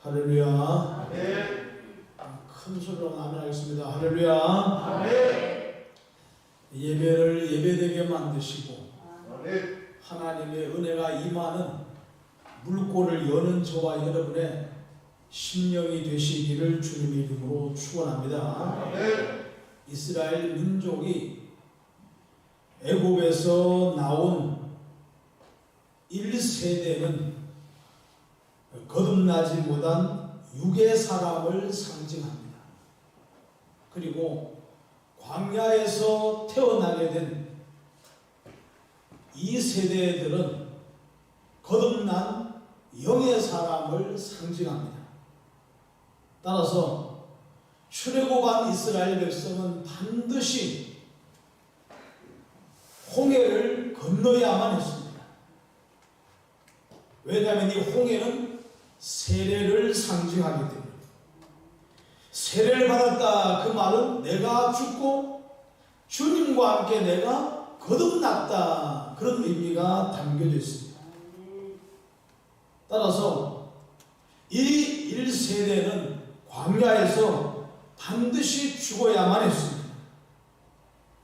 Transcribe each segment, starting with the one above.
할렐루야. 아멘. 큰 소리로 아멘 하겠습니다. 할렐루야. 아멘. 예배를 예배되게 만드시고 아멘. 하나님의 은혜가 임하는 물꼬를 여는 저와 여러분의 심령이 되시기를 주님의 이름으로 축원합니다. 아멘. 이스라엘 민족이 애굽에서 나온 1세대는 거듭나지 못한 육의 사람을 상징합니다. 그리고 광야에서 태어나게 된 2세대들은 거듭난 영의 사람을 상징합니다. 따라서 출애굽한 이스라엘 백성은 반드시 홍해를 건너야만 했습니다. 왜냐하면 이 홍해는 세례를 상징하기 때문에. 세례를 받았다 그 말은 내가 죽고 주님과 함께 내가 거듭났다 그런 의미가 담겨져 있습니다. 따라서 이 1세대는 광야에서 반드시 죽어야만 했습니다.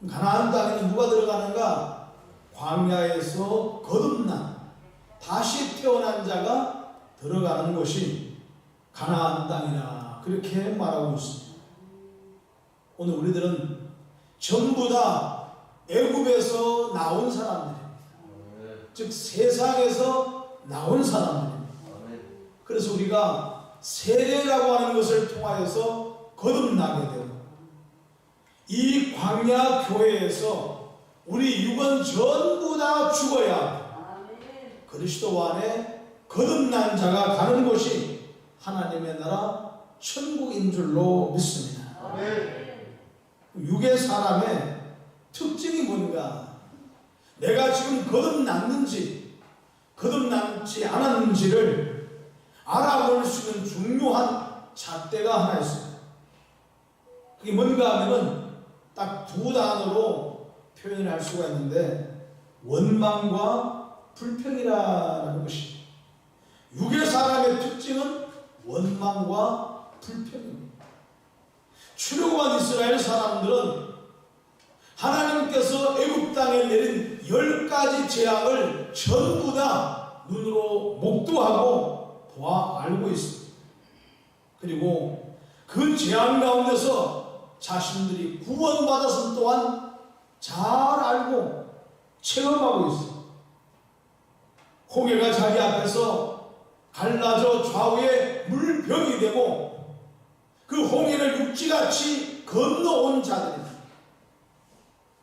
가나안 땅에는 누가 들어가는가? 광야에서 거듭난 다시 태어난 자가 들어가는 곳이 가나안 땅이라 그렇게 말하고 있습니다. 오늘 우리들은 전부 다 애굽에서 나온 사람들입니다. 즉 세상에서 나온 사람들입니다. 그래서 우리가 세례라고 하는 것을 통하여서 거듭나게 되고 이 광야 교회에서 우리 육은 전부 다 죽어야 그리스도 안에 거듭난 자가 가는 곳이 하나님의 나라 천국인 줄로 믿습니다. 육의 사람의 특징이 뭔가? 내가 지금 거듭났는지 거듭났지 않았는지를 알아볼 수 있는 중요한 잣대가 하나 있습니다. 그게 뭔가 하면은 딱 두 단어로 표현을 할 수가 있는데 원망과 불평이라는 것입니다. 육의 사람의 특징은 원망과 불평입니다. 출애굽한 이스라엘 사람들은 하나님께서 애굽 땅에 내린 10가지 재앙을 전부 다 눈으로 목도하고 보아 알고 있습니다. 그리고 그 재앙 가운데서 자신들이 구원받았을 또한 잘 알고 체험하고 있습니다. 홍해가 자기 앞에서 갈라져 좌우에 물병이 되고 그 홍해를 육지같이 건너온 자들입니다.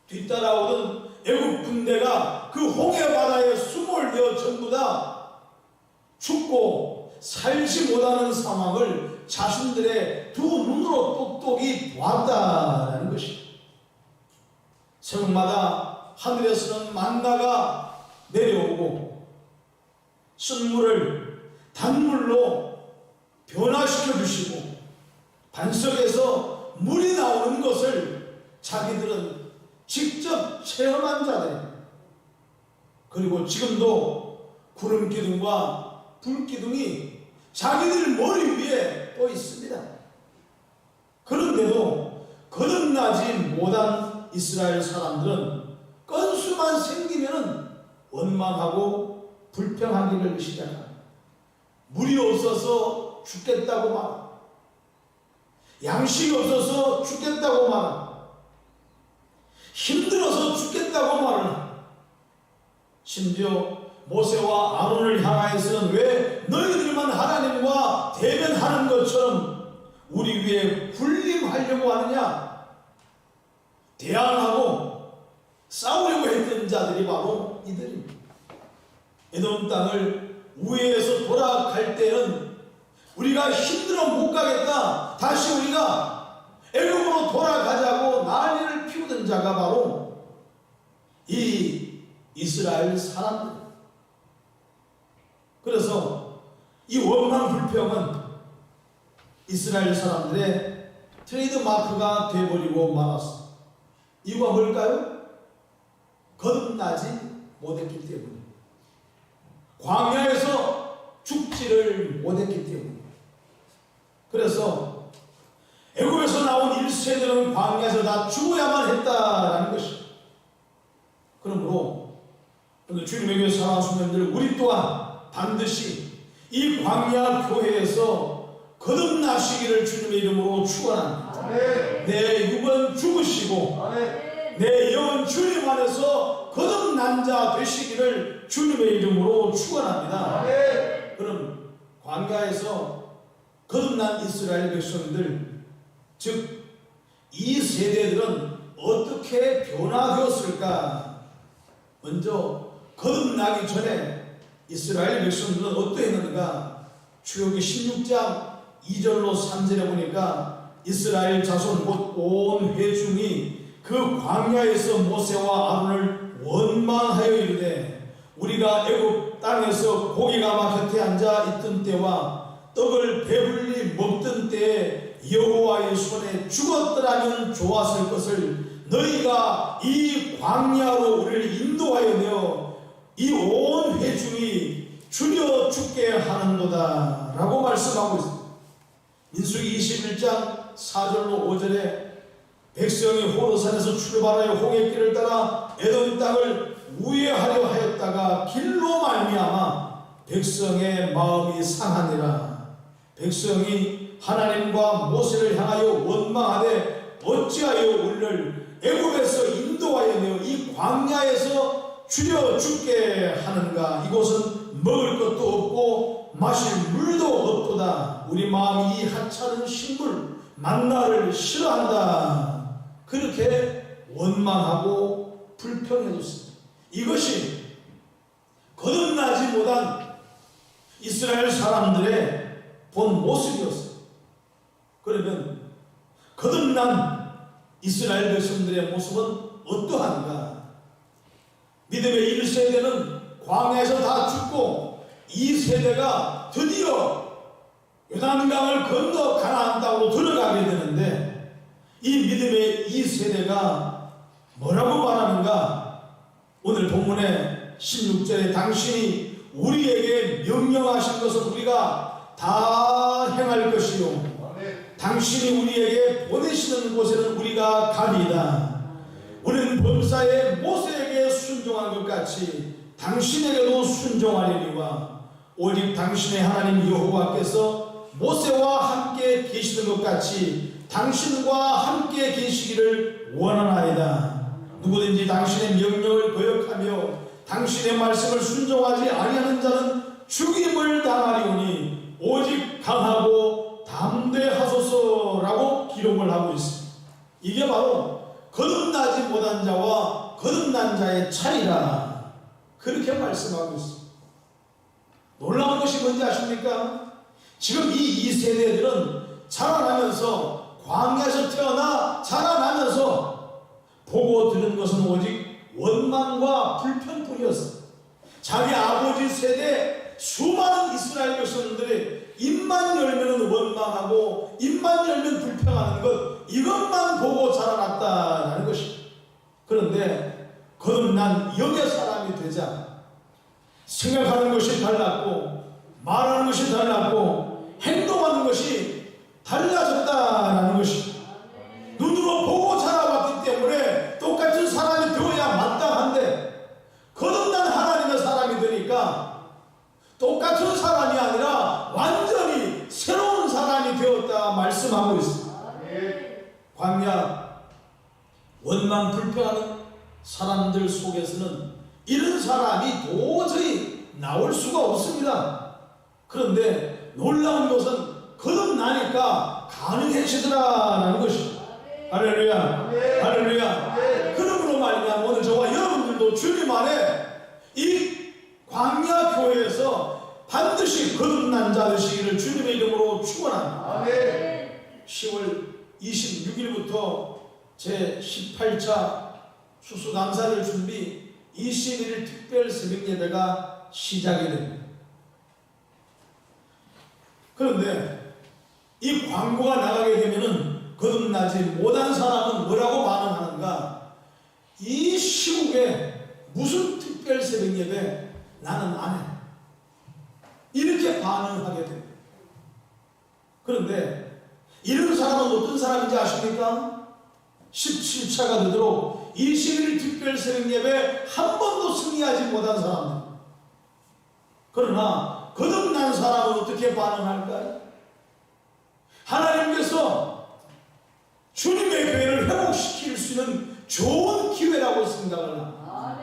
뒤따라오던 애굽 군대가 그 홍해 바다에 수몰 되어 전부 다 죽고 살지 못하는 상황을 자신들의 두 눈으로 똑똑히 보았다라는 것입니다. 새벽마다 하늘에서는 만나가 내려오고 쓴물을 단물로 변화시켜 주시고 반석에서 물이 나오는 것을 자기들은 직접 체험한 자들입니다. 그리고 지금도 구름 기둥과 불 기둥이 자기들 머리 위에 떠 있습니다. 그런데도 거듭나지 못한 이스라엘 사람들은 건수만 생기면 원망하고 불평하기를 시작합니다. 물이 없어서 죽겠다고 말합니다. 양식이 없어서 죽겠다고 말합니다. 힘들어서 죽겠다고 말합니다. 심지어 모세와 아론을 향하여서는 왜 너희들만 하나님과 대면하는 것처럼 우리 위에 군림하려고 하느냐? 대항하고 싸우려고 했던 자들이 바로 이들입니다. 에돔 땅을 우회해서 돌아갈 때는 우리가 힘들어 못 가겠다. 다시 우리가 애굽으로 돌아가자고 난리를 피우던 자가 바로 이 이스라엘 사람들. 그래서 이 원망 불평은 이스라엘 사람들의 트레이드 마크가 되어버리고 말았습니다. 이유가 뭘까요? 거듭나지 못했기 때문에. 광야에서 죽지를 못했기 때문에. 그래서 애굽에서 나온 1세대는 광야에서 다 죽어야만 했다라는 것이. 그러므로 주님의 교회 사랑하는 성도님들, 우리 또한 반드시 이 광야 교회에서 거듭나시기를 주님의 이름으로 축원합니다. 내 육은 죽으시고 내 영은 주님 안에서 거듭난 자 되시기를 주님의 이름으로 축원합니다. 그럼 광야에서 거듭난 이스라엘 백성들, 즉 이 세대들은 어떻게 변화되었을까? 먼저 거듭나기 전에 이스라엘 백성들은 어떠했는가? 출애굽기 16장 2절로 3절에 보니까 이스라엘 자손 곧 온 회중이 그 광야에서 모세와 아론을 원망하여 이르되 우리가 애굽 땅에서 고기가 막 곁에 앉아 있던 때와 떡을 배불리 먹던 때에 여호와의 손에 죽었더라면 좋았을 것을 너희가 이 광야로 우리를 인도하여 내어 이 온 회중이 줄여 죽게 하는도다 라고 말씀하고 있습니다. 민수기 21장 4절로 5절에 백성이 호르산에서 출발하여 홍해길을 따라 에돔 땅을 우회하려 하였다가 길로 말미암아 백성의 마음이 상하니라. 백성이 하나님과 모세를 향하여 원망하되 어찌하여 우리를 애굽에서 인도하여 내어 이 광야에서 줄여 죽게 하는가? 이곳은 먹을 것도 없고 마실 물도 없도다. 우리 마음이 이 하찮은 식물 만나를 싫어한다. 그렇게 원망하고 불평해줬습니다. 이것이 거듭나지 못한 이스라엘 사람들의 본 모습이었어요. 그러면 거듭난 이스라엘 백성들의 모습은 어떠한가? 믿음의 1세대는 광야에서 다 죽고 2세대가 드디어 요단강을 건너 가나안 땅으로 들어가게 되는데 이 믿음의 2세대가 뭐라고 말하는가? 오늘 본문의 16절에 당신이 우리에게 명령하신 것은 우리가 다 행할 것이요 당신이 우리에게 보내시는 곳에는 우리가 가리이다. 우리는 범사에 모세에게 순종한 것 같이 당신에게도 순종하리니와 오직 당신의 하나님 여호와께서 모세와 함께 계시는 것 같이 당신과 함께 계시기를 원하나이다. 누구든지 당신의 명령을 거역하며 당신의 말씀을 순종하지 아니하는 자는 죽임을 당하리오니 오직 강하고 담대하소서라고 기록을 하고 있습니다. 이게 바로 거듭나지 못한 자와 거듭난 자의 차이라 그렇게 말씀하고 있습니다. 놀라운 것이 뭔지 아십니까? 지금 이 2세대들은 자라나면서 광야에서 태어나 자라나면서 보고 들은 것은 오직 원망과 불평뿐이었습니다. 자기 아버지 세대 수많은 이스라엘 백성들이 입만 열면 원망하고 입만 열면 불평하는 것, 이것만 보고 자라났다라는 것입니다. 그런데 거듭난 영의 사람이 되자 생각하는 것이 달랐고 말하는 것이 달랐고 행동하는 것이 달라졌다라는 것입니다. 눈으로 보고 자라왔기 때문에 똑같은 사람이 되어야 마땅한데 거듭난 하나님의 사람이 되니까 똑같은 사람이 아니라 완전히 새로운 사람이 되었다 말씀하고 있습니다. 광야 원망 불평하는 사람들 속에서는 이런 사람이 도저히 나올 수가 없습니다. 그런데 놀라운 것은 거듭나니까 가능해지더라라는 것입니다. 할렐루야, 할렐루야. 그러므로 말미암아 오늘 저와 여러분들도 주님 안에 이 광야 교회에서 반드시 거듭난 자 되시기를 주님의 이름으로 축원합니다. 10월 26일부터 제 18차 추수감사절 준비 21일 특별 새벽 예배가 시작이 됩니다. 그런데 이 광고가 나가게 되면은 거듭나지 못한 사람은 뭐라고 반응하는가? 이 시국에 무슨 특별 새벽 예배 나는 안 해. 이렇게 반응하게 됩니다. 그런데 이런 사람은 어떤 사람인지 아십니까? 17차가 되도록 21일 특별 새벽 예배 한 번도 승리하지 못한 사람들. 그러나 거듭난 사람은 어떻게 반응할까요? 하나님께서 주님의 교회를 회복시킬 수 있는 좋은 기회라고 생각을 합니다.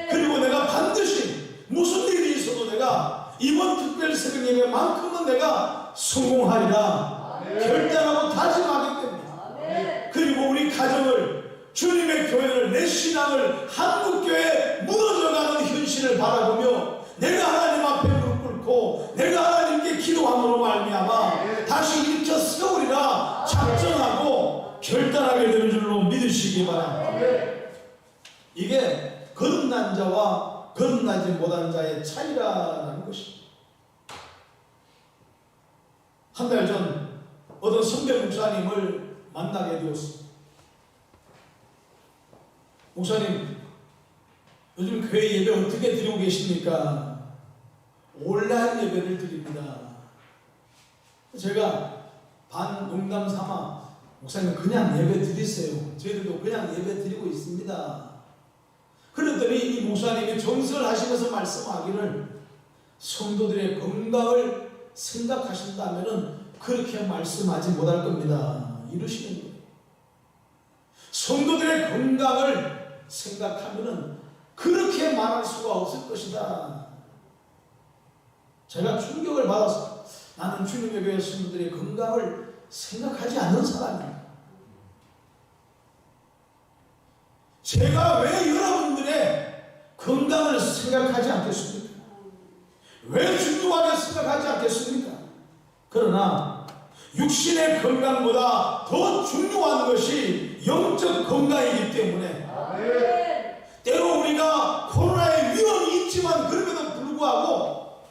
그리고 내가 반드시 무슨 일이 있어도 내가 이번 특별 새벽 예배만큼은 내가 성공하리라 결단하고 다짐하기 때문에, 그리고 우리 가정을, 주님의 교회를, 내 신앙을 한국교회에 무너져가는 현실을 바라보며 내가 하나님 앞에 무릎 꿇고 내가 하나님께 기도함으로 말미암아 다시 일으켜 세우리라 작정하고 결단하게 되는 줄로 믿으시기 바랍니다. 이게 거듭난 자와 거듭나지 못한 자의 차이라는 것입니다. 한 달 전 어떤 선배 목사님을 만나게 되었습니다. 목사님, 요즘 교회 예배 어떻게 드리고 계십니까? 온라인 예배를 드립니다. 제가 반 농담 삼아, 목사님 그냥 예배 드리세요. 저희들도 그냥 예배 드리고 있습니다. 그랬더니 이 목사님이 정설을 하시면서 말씀하기를, 성도들의 건강을 생각하신다면 그렇게 말씀하지 못할 겁니다. 이러시는 거예요. 성도들의 건강을 생각하면 그렇게 말할 수가 없을 것이다. 제가 충격을 받았어요. 나는 주님의 교회 성도들의 건강을 생각하지 않는 사람입니다. 제가 왜 여러분들의 건강을 생각하지 않겠습니까? 왜 중요하게 생각하지 않겠습니까? 그러나 육신의 건강보다 더 중요한 것이 영적 건강이기 때문에 때로 우리가 코로나의 위험이 있지만 그럼에도 불구하고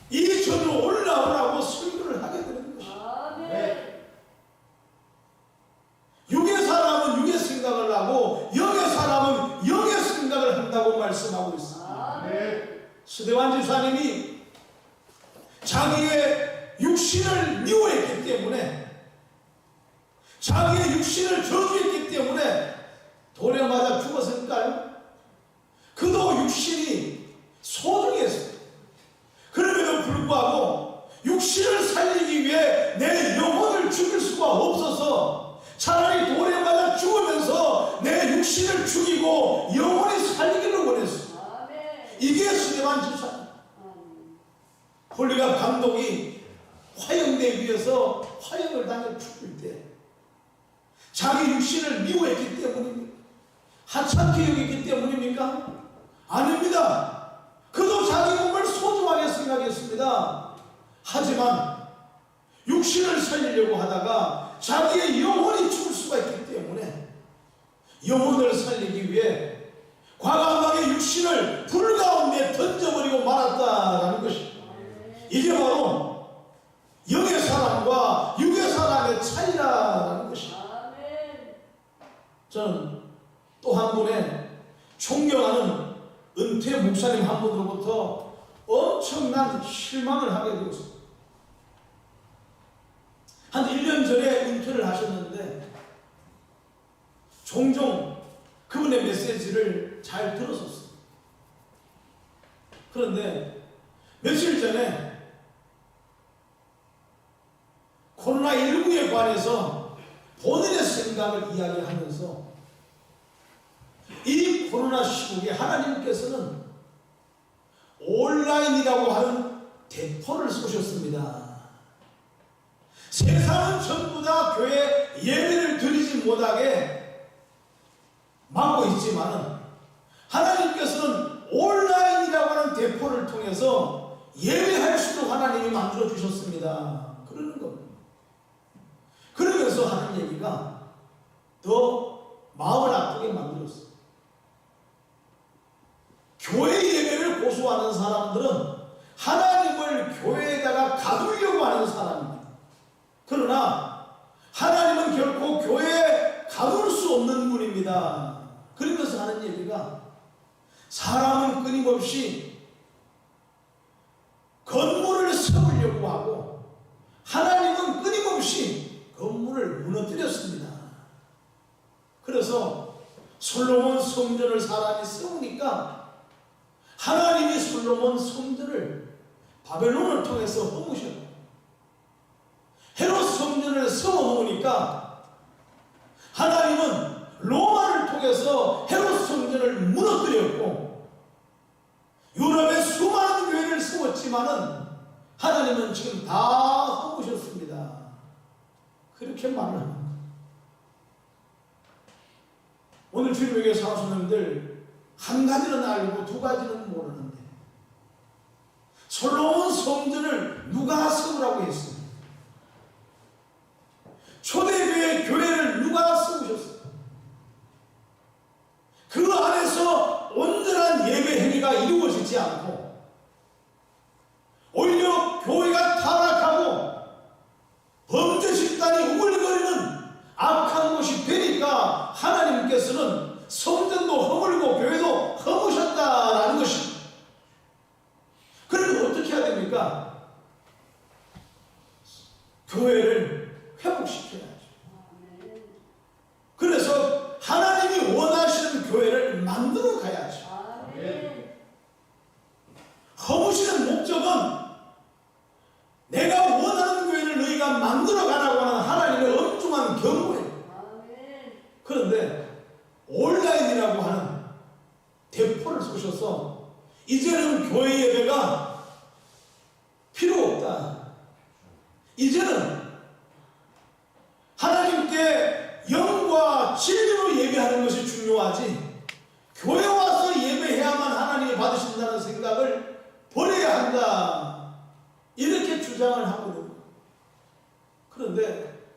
이 전으로 올라오라고 설교를 하게 되는 것입니다. 육의 사람은 육의 생각을 하고 영의 사람은 영의 생각을 한다고 말씀하고 있습니다. 스데반 집사님이 자기의 육신을 미워했기 때문에, 자기의 육신을 저주했기 때문에 돌에 맞아 죽었을까요? 그도 육신이 소중했어요. 그럼에도 불구하고 육신을 살리기 위해 내 영혼을 죽일 수가 없어서 차라리 돌에 맞아 죽으면서 내 육신을 죽이고 영혼이 살리기를 원했어요. 이게 스데반 집사님. 홀리갑 감독이 화형대 위에서 화형을 당해 죽을 때 자기 육신을 미워했기 때문입니까? 하찮게 여기기 때문입니까? 아닙니다. 그도 자기 몸을 소중하게 생각했습니다. 하지만 육신을 살리려고 하다가 자기의 영혼이 죽을 수가 있기 때문에 영혼을 살리기 위해 과감하게 육신을 불 가운데 던져버리고 말았다라는 것입니다. 이게 바로 영의 사람과 육의 사람의 차이라는 것입니다. 저는 또 한 분의 존경하는 은퇴 목사님 한 분으로부터 엄청난 실망을 하게 되었습니다. 한 1년 전에 은퇴를 하셨는데 종종 그분의 메시지를 잘 들었었어요. 그런데 며칠 전에 코로나19에 관해서 본인의 생각을 이야기하면서 이 코로나 시국에 하나님께서는 온라인이라고 하는 대포를 쏘셨습니다. 세상은 전부 다 교회 예배를 드리지 못하게 막고 있지만 하나님께서는 온라인이라고 하는 대포를 통해서 예배할 수도 하나님이 만들어 주셨습니다. 그러는 겁니다. 그러면서 하는 얘기가 더 마음을 아프게 만들었어요. 교회 예배를 고수하는 사람들은 하나님을 교회에다가 가두려고 하는 사람입니다. 그러나 하나님은 결코 교회에 가둘 수 없는 분입니다. 그러면서 하는 얘기가, 사람은 끊임없이 건물을 세우려고 하고 하나님은 끊임없이 없이 건물을 무너뜨렸습니다. 그래서 솔로몬 성전을 사람이 세우니까 하나님이 솔로몬 성전을 바벨론을 통해서 허무셨고, 헤롯 성전을 세워놓으니까 하나님은 로마를 통해서 헤롯 성전을 무너뜨렸고, 유럽에 수많은 교회를 세웠지만은 하나님은 지금 다 허무셨습니다. 그렇게 말을 합니다. 오늘 주님에게 사랑하시는 한 가지는 알고 두 가지는 모르는데, 솔로몬 성전을 누가 세우라고 했습니까? 초대교회 교회를 누가 세우셨어요? 그 안에서 온전한 예배 행위가 이루어지지 않고 오히려 교회가 타락하고 범죄 집단이 우글거리는 악한 곳이 되니까 하나님께서는 성전도 허물고 교회도 허무셨다라는 것입니다. 그러면 어떻게 해야 됩니까? 교회를 회복시켜야죠. 그래서 하나님이 원하시는 교회를 만들어 가야죠. 허무시는 목적은 내가 원하는 교회를 너희가 만들어 가라고 하는 하나님의 엄중한 경고예요. 그런데 온라인이라고 하는 대포를 쏘셔서 이제는 교회 예배가 필요 없다. 이제는 하나님께 영과 진리로 예배하는 것이 중요하지, 교회 와서 예배해야만 하나님이 받으신다는 생각을 버려야 한다, 이렇게 주장을 하거든요. 그런데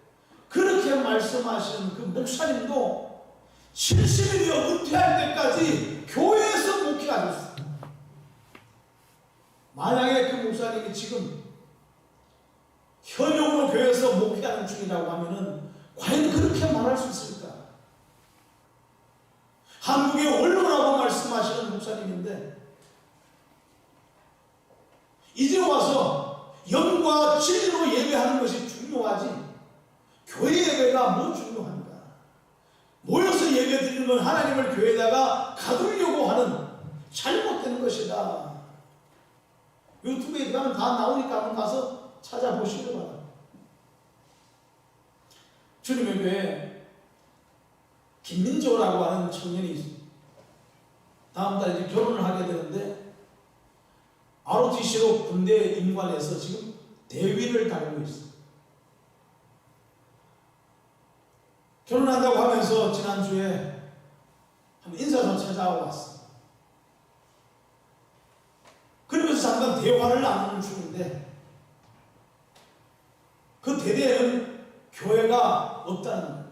그렇게 말씀하시는 그 목사님도 70이 되어 은퇴할 때까지 교회에서 목회하셨어요. 만약에 그 목사님이 지금 현역으로 교회에서 목회하는 중이라고 하면은 과연 그렇게 말할 수 있을까? 한국의 언론하고 말씀하시는 목사님인데 이제 와서 영과 진리로 예배하는 것이 중요하지 교회 예배가 뭐 중요한가? 모여서 예배 드리는 건 하나님을 교회에다가 가두려고 하는 잘못된 것이다. 유튜브에 들어가면 다 나오니까 한번 가서 찾아보시기 바랍니다. 주님의 교회에 김민조라고 하는 청년이 있습니다. 다음 달 이제 결혼을 하게 되는데 ROTC로 군대 임관해서 지금 대위를 달고 있습니다. 결혼한다고 하면서 지난주에 한 인사도 찾아와 왔습니다. 그러면서 잠깐 대화를 나누는 중인데 그 대대에는 교회가 없다는 거예요.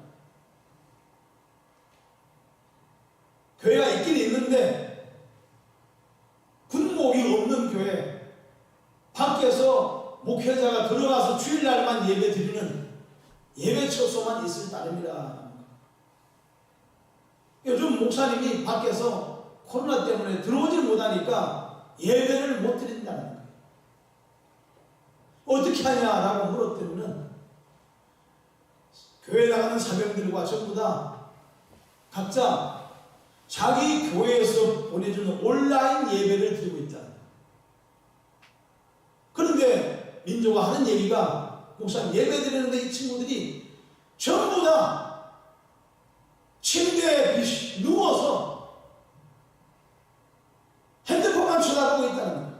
교회가 있긴 있는데 군목이 없는 교회, 밖에서 목회자가 들어가서 주일날만 예배 드리는 예배처소만 있을 따름이라. 요즘 목사님이 밖에서 코로나 때문에 들어오지 못하니까 예배를 못 드린다는 거예요. 어떻게 하냐라고 물었더니 교회 나가는 사병들과 전부 다 각자 자기 교회에서 보내주는 온라인 예배를 드리고 있다. 그런데 민조가 하는 얘기가, 목사님 예배 드리는데 이 친구들이 전부 다 침대에 누워서 핸드폰만 쳐다보고 있다는 거예요.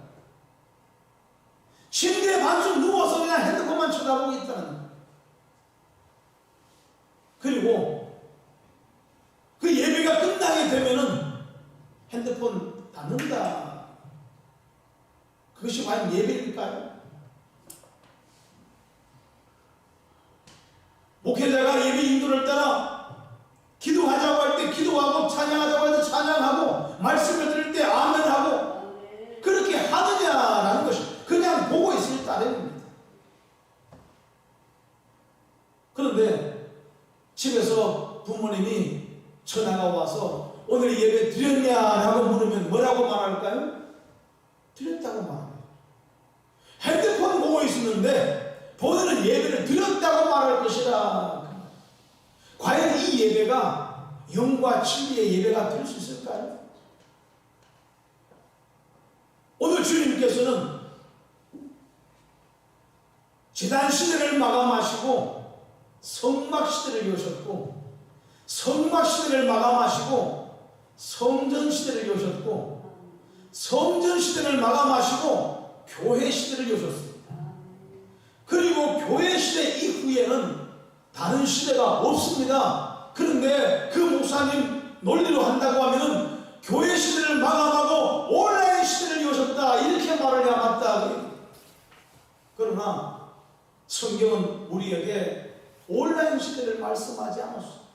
침대에 반쯤 누워서 그냥 핸드폰만 쳐다보고 있다는 거예요. 그리고 그 예배가 끝나게 되면은 핸드폰 닫는다. 그것이 과연 예배일까요? 목회자가 예배 인도를 따라 기도하자고 할 때 기도하고 찬양하자고 할 때 찬양하고 말씀을 들을 때 아멘하고 그렇게 하느냐라는 것이 그냥 보고 있을 따름입니다. 그런데 집에서 부모님이 전화가 와서 오늘 예배 드렸냐라고 물으면 뭐라고 말할까요? 드렸다고 말합니다. 핸드폰 보고 있었는데 본인은 예배를 드렸다고 말할 것이라. 과연 이 예배가 영과 진리의 예배가 될 수 있을까요? 오늘 주님께서는 제단 시대를 마감하시고 성막 시대를 여셨고, 성막 시대를 마감하시고 성전 시대를 여셨고, 성전 시대를 마감하시고 교회 시대를 여셨습니다. 그리고 교회 시대 이후에는 다른 시대가 없습니다. 그런데 그 목사님 논리로 한다고 하면은 교회 시대를 마감하고 온라인 시대를 여셨다, 이렇게 말을 해야 맞다. 그러나 성경은 우리에게 온라인 시대를 말씀하지 않았습니다.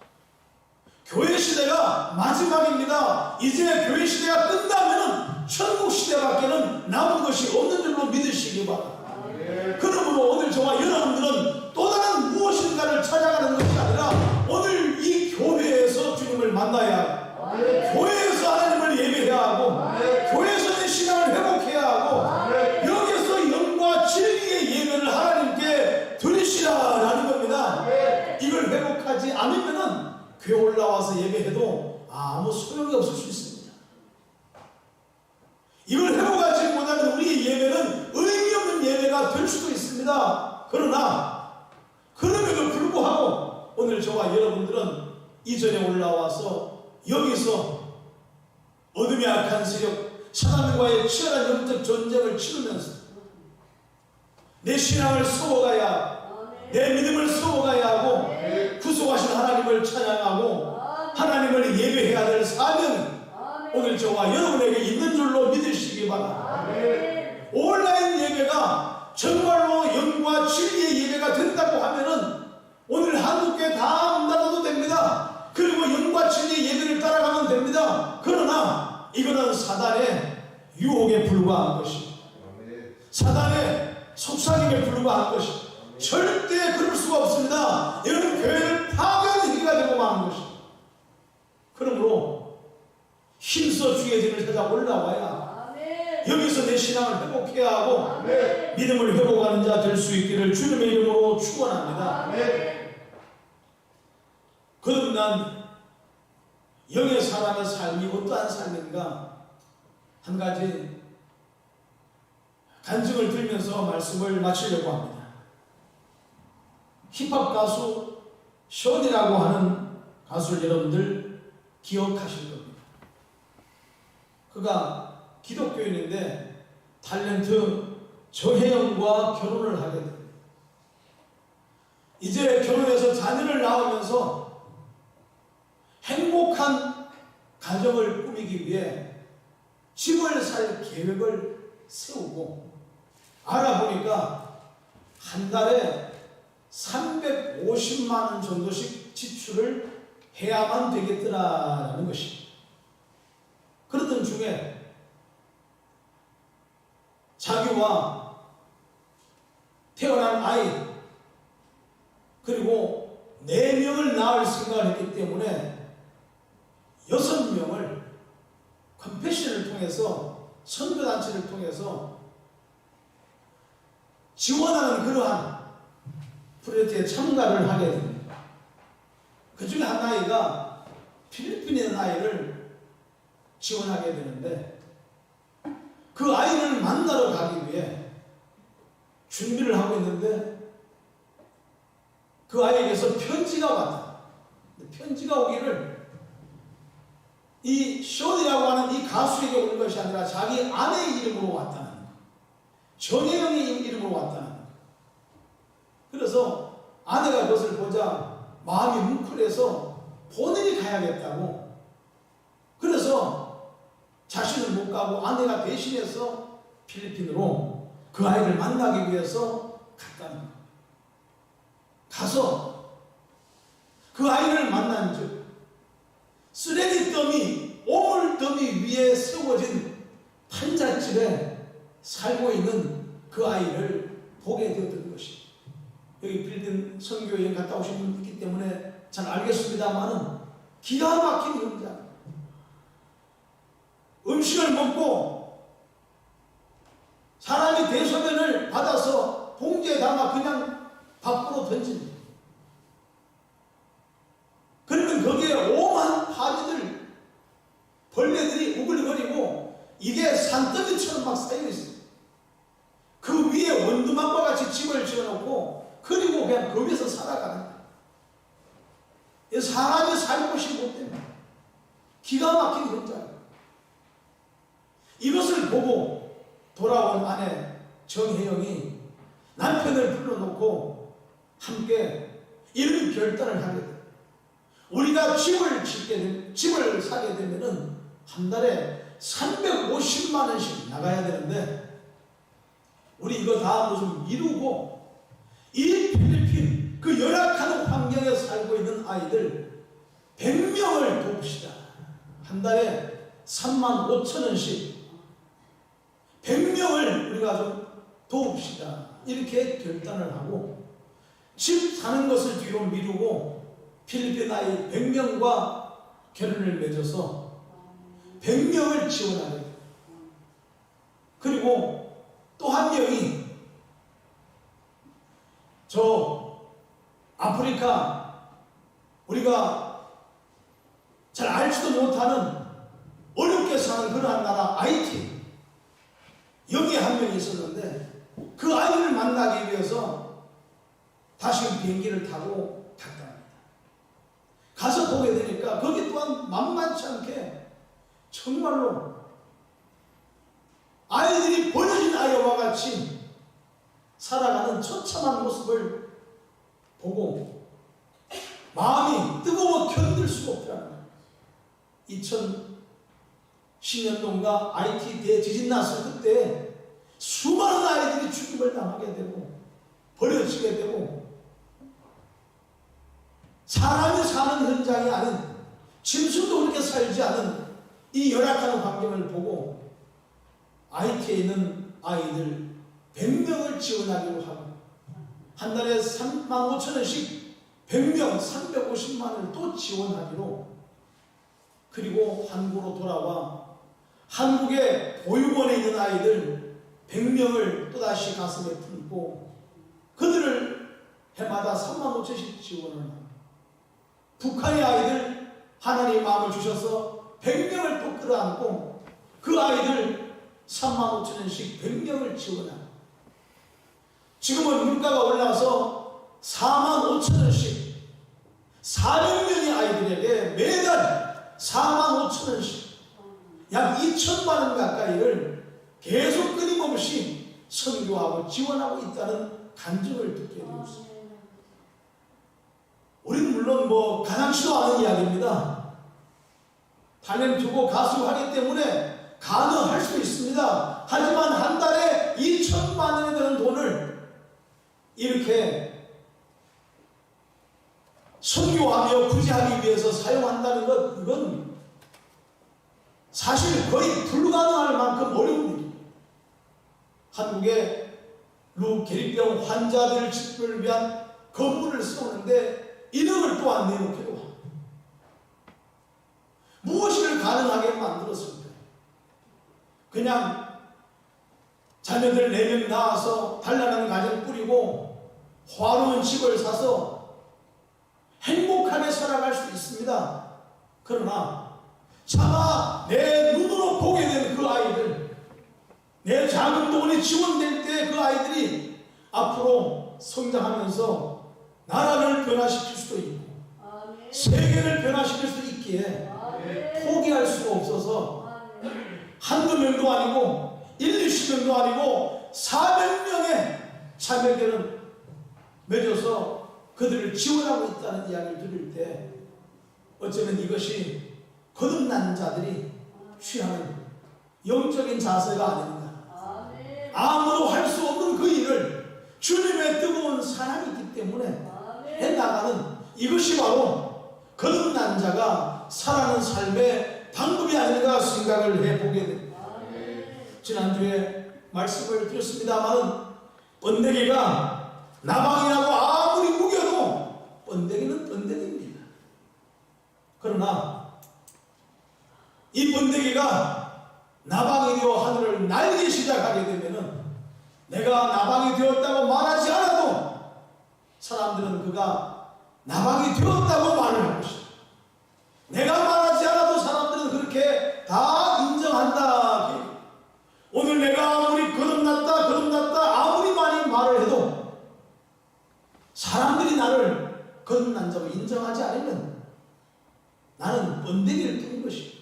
교회 시대가 마지막입니다. 이제 교회 시대가 끝나면은 천국 시대밖에는 남은 것이 없는 줄로 믿으시기 바랍니다. 그러므로 오늘 저와 여러분들은 또 다른 무엇인가를 찾아가는 것이 아니라 오늘 이 교회에서 주님을 만나야 하고, 교회에서 하나님을 예배해야 하고, 교회에서 내 신앙을 회복해야 하고, 여기서 영과 진리의 예배를 하나님께 드리시라라는 겁니다. 이걸 회복하지 않으면은 교회 올라와서 예배해도 아무 소용이 없을 수 있습니다. 이걸 회복하지 못하면 우리의 예배는 의미 없는 예배가 될 수도 있습니다. 그러나 그럼에도 불구하고 오늘 저와 여러분들은 이전에 올라와서 여기서 어둠의 악한 세력 사단과의 치열한 영적 전쟁을 치르면서 내 신앙을 세워가야, 내 믿음을 세워가야 하고, 구속하신 하나님을 찬양하고 하나님을 예배해야 될 사명이 오늘 저와 여러분에게 있는 줄로 믿으시기 바랍니다. 온라인 예배가 정말로 영과 진리의 예배가 된다고 하면은 오늘 한국교회 다 문 닫아도 됩니다. 그리고 영과 진리의 예배를 따라가면 됩니다. 그러나 이거는 사단의 유혹에 불과한 것입니다. 사단의 속삭임에 불과한 것입니다. 절대 그럴 수가 없습니다. 이런 교회를 파괴하는 행위가 되고 마는 것입니다. 그러므로 힘써 주의 집을 찾아 올라와야 여기서 내 신앙을 회복해야 하고 믿음을 회복하는 자 될 수 있기를 주님의 이름으로 축원합니다. 거듭난 영의 사람의 삶이 어떠한 삶인가 한 가지 간증을 들면서 말씀을 마치려고 합니다. 힙합 가수 션이라고 하는 가수를 여러분들 기억하실 겁니다. 그가 기독교인인데 탤런트 저혜영과 결혼을 하게 됩니다. 이제 결혼해서 자녀를 낳으면서 행복한 가정을 꾸미기 위해 집을 살 계획을 세우고 알아보니까 한 달에 350만 원 정도씩 지출을 해야만 되겠더라라는 것입니다. 그러던 중에 자기와 태어난 아이 그리고 4명을 낳을 생각을 했기 때문에 6명을 컴패션을 통해서 선교단체를 통해서 지원하는 그러한 프로젝트에 참가를 하게 됩니다. 그 중에 한 아이가 필리핀에 있는 아이를 지원하게 되는데 그 아이를 만나러 가기 위해 준비를 하고 있는데 그 아이에게서 편지가 왔다. 편지가 오기를 이 션이라고 하는 이 가수에게 온 것이 아니라 자기 아내의 이름으로 왔다는 것. 전혜영의 이름으로 왔다는 것. 그래서 아내가 그것을 보자 마음이 뭉클해서 본인이 가야겠다고. 그래서 자신은 못 가고 아내가 대신해서 필리핀으로 그 아이를 만나기 위해서 갔다는 것. 가서 그 아이를 만난 즉 쓰레기 더미, 오물 더미 위에 세워진 판잣집에 살고 있는 그 아이를 보게 되었던 것입니다. 여기 필리핀 선교여행 갔다 오신 분 있기 때문에 잘 알겠습니다만은 기가 막힌 현장. 음식을 먹고 사람이 대소변을 받아서 봉지에 담아 그냥 밖으로 던집니다. 이게 산더미처럼 막 쌓여 있어요. 그 위에 원두막과 같이 집을 지어놓고 그리고 그냥 거기서 살아가는 거예요. 사람이 살 곳이 못 됩니다. 기가 막힌 현장. 이것을 보고 돌아온 아내 정혜영이 남편을 불러놓고 함께 이런 결단을 하게 돼요. 우리가 집을 사게 되면은 한 달에 350만 원씩 나가야 되는데 우리 이거 다 무슨 미루고 이 필리핀 그 열악한 환경에 살고 있는 아이들 100명을 돕시다. 한 달에 3만 5천 원씩 100명을 우리가 좀 도웁시다. 이렇게 결단을 하고 집 사는 것을 뒤로 미루고 필리핀 아이 100명과 결혼을 맺어서 100명을 지원하게 돼요. 그리고 또 한 명이 저 아프리카 우리가 잘 알지도 못하는 어렵게 사는 그러한 나라 하이티 여기에 한 명이 있었는데 그 아이를 만나기 위해서 다시 비행기를 타고 갔다 합니다. 가서 보게 되니까 거기 또한 만만치 않게 정말로 아이들이 버려진 아이와 같이 살아가는 처참한 모습을 보고 마음이 뜨거워 견딜 수가 없더라는 거예요. 2010년도인가 IT 대지진 났을 그때 수많은 아이들이 죽임을 당하게 되고 버려지게 되고 사람이 사는 현장이 아닌 짐승도 그렇게 살지 않은 이 열악한 환경을 보고 IT에 있는 아이들 100명을 지원하기로 하고 한 달에 3만 5천 원씩 100명 350만 원을 또 지원하기로 그리고 한국으로 돌아와 한국의 보육원에 있는 아이들 100명을 또다시 가슴에 품고 그들을 해마다 3만 5천씩 지원을 합니다. 북한의 아이들 하나님의 마음을 주셔서 100명을 또 끌어안고 그 아이들 3만 5천 원씩 100명을 지원합니다. 지금은 물가가 올라서 4만 5천 원씩 400명의 아이들에게 매달 4만 5천 원씩 약 2천만 원 가까이를 계속 끊임없이 선교하고 지원하고 있다는 간증을 듣게 되었습니다. 우리는 물론 가당치도 않은 이야기입니다. 탤런트 두고 가수 하기 때문에 가능할 수 있습니다. 하지만 한 달에 2천만 원이 되는 돈을 이렇게 선교하며 구제하기 위해서 사용한다는 것, 이건 사실 거의 불가능할 만큼 어려운 일입니다. 한국의 루게릭병 환자들을 위한 건물을 세우는데 1억을 또한 내놓기도 합니다. 무엇을 가능하게 만들었습니까? 그냥 자녀들 4명 낳아서 단란한 가정 꾸리고 화로운 집을 사서 행복하게 살아갈 수 있습니다. 그러나 차마 내 눈으로 보게 된 그 아이들, 내 작은 돈이 지원될 때 그 아이들이 앞으로 성장하면서 나라를 변화시킬 수도 있고 세계를 변화시킬 수도 있기에 포기할 수가 없어서 한두 명도 아니고 1-20명도 아니고 400명의 자매들은 맺어서 그들을 지원하고 있다는 이야기를 들을 때 어쩌면 이것이 거듭난 자들이 취하는 영적인 자세가 아닌가. 아무도 할 수 없는 그 일을 주님의 뜨거운 사랑이 있기 때문에 해나가는 이것이 바로 거듭난 자가 살아가는 삶의 방법이 아닌가 생각을 해보게 됩니다. 지난주에 말씀을 드렸습니다만 번데기가 나방이라고 아무리 무겨도 번데기는 번데기입니다. 그러나 이 번데기가 나방이 되어 하늘을 날기 시작하게 되면은 내가 나방이 되었다고 말하지 않아도 사람들은 그가 나방이 되었다고 말을 할 것이다. 내가 말하지 않아도 사람들은 그렇게 다 인정한다. 거듭난 자로 인정하지 않으면 나는 번데기를 뜬 것이.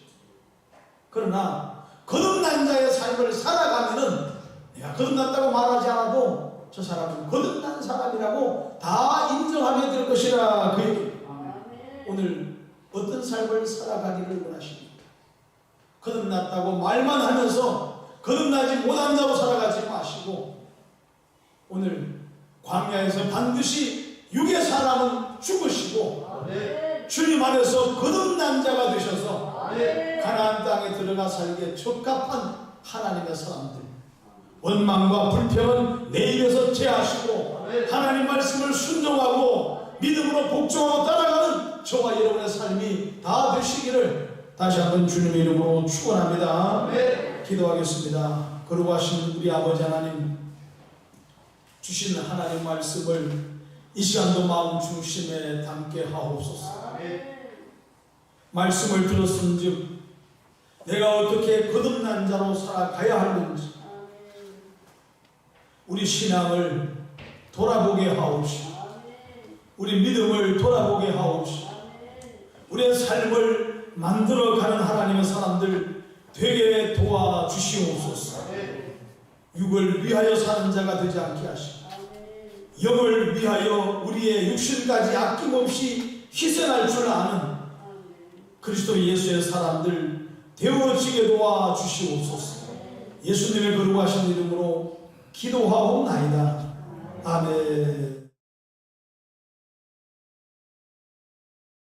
그러나 거듭난 자의 삶을 살아가면은 내가 거듭났다고 말하지 않아도 저 사람은 거듭난 사람이라고 다 인정하게 될 것이라 그 얘기. 오늘 어떤 삶을 살아가기를 원하십니까? 거듭났다고 말만 하면서 거듭나지 못한 자로 살아가지 마시고 오늘 광야에서 반드시 육의 사람은 죽으시고 주님 안에서 거듭난 자가 되셔서 가나안 땅에 들어가 살기에 적합한 하나님의 사람들, 원망과 불평은 내 입에서 제하시고 하나님 말씀을 순종하고 믿음으로 복종하고 따라가는 저와 여러분의 삶이 다 되시기를 다시 한번 주님의 이름으로 축원합니다. 기도하겠습니다. 거룩하신 우리 아버지 하나님, 주신 하나님 말씀을 이 시간도 마음 중심에 담게 하옵소서. 말씀을 들었은즉 내가 어떻게 거듭난 자로 살아가야 하는지 우리 신앙을 돌아보게 하옵시고 우리 믿음을 돌아보게 하옵시고 우리의 삶을 만들어가는 하나님의 사람들 되게 도와주시옵소서. 육을 위하여 사는 자가 되지 않게 하시고 영을 위하여 우리의 육신까지 아낌없이 희생할 줄 아는 그리스도 예수의 사람들 되어지게 도와주시옵소서. 예수님의 거룩하신 이름으로 기도하옵나이다. 아멘.